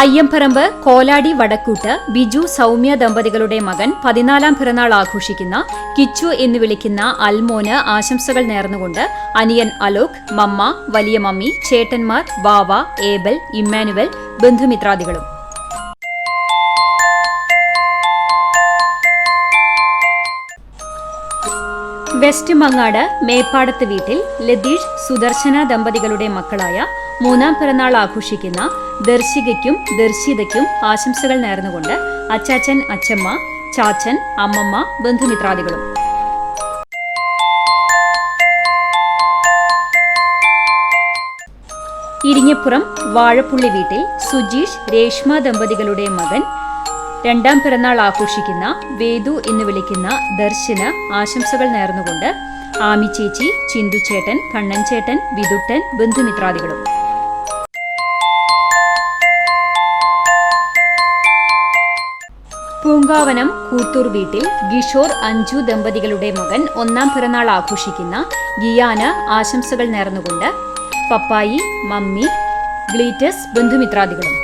അയ്യമ്പറമ്പ് കോലാടി വടക്കൂട്ട് ബിജു സൗമ്യ ദമ്പതികളുടെ മകൻ 14ാം പിറന്നാൾ ആഘോഷിക്കുന്ന കിച്ചു എന്ന് വിളിക്കുന്ന അൽമോന് ആശംസകൾ നേർന്നുകൊണ്ട് അനിയൻ അലോക്, മമ്മ, വലിയ മമ്മി, ചേട്ടന്മാർ, ബാവ, ഏബൽ, ഇമ്മാനുവൽ, ബന്ധുമിത്രാദികളും. വെസ്റ്റ് മങ്ങാട് മേപ്പാടത്ത് വീട്ടിൽ ലതീഷ്, സുദർശന ദമ്പതികളുടെ മക്കളായ 3ാം പിറന്നാൾ ആഘോഷിക്കുന്ന ദർശികയ്ക്കും ദർശിതയ്ക്കും ആശംസകൾ നേർന്നുകൊണ്ട് അച്ചാച്ചൻ, അച്ചമ്മ, ചാച്ചൻ, അമ്മമ്മ, ബന്ധുമിത്രാദികളും. ഇരിങ്ങപ്പുറം വാഴപ്പുള്ളി വീട്ടിൽ സുജീഷ്, രേഷ്മ ദമ്പതികളുടെ മകൻ 2ാം പിറന്നാൾ ആഘോഷിക്കുന്ന വേദു എന്ന് വിളിക്കുന്ന ദർശന് ആശംസകൾ നേർന്നുകൊണ്ട് ആമി ചേച്ചി, ചിന്തുചേട്ടൻ, കണ്ണൻ ചേട്ടൻ, വിതുട്ടൻ, ബന്ധുമിത്രാദികളും. പൂങ്കാവനം കൂത്തൂർ വീട്ടിൽ കിഷോർ, അഞ്ജു ദമ്പതികളുടെ മകൻ 1ാം പിറന്നാൾ ആഘോഷിക്കുന്ന ഗിയാന് ആശംസകൾ നേർന്നുകൊണ്ട് പപ്പായി, മമ്മി, ഗ്ലീറ്റസ്, ബന്ധുമിത്രാദികളും.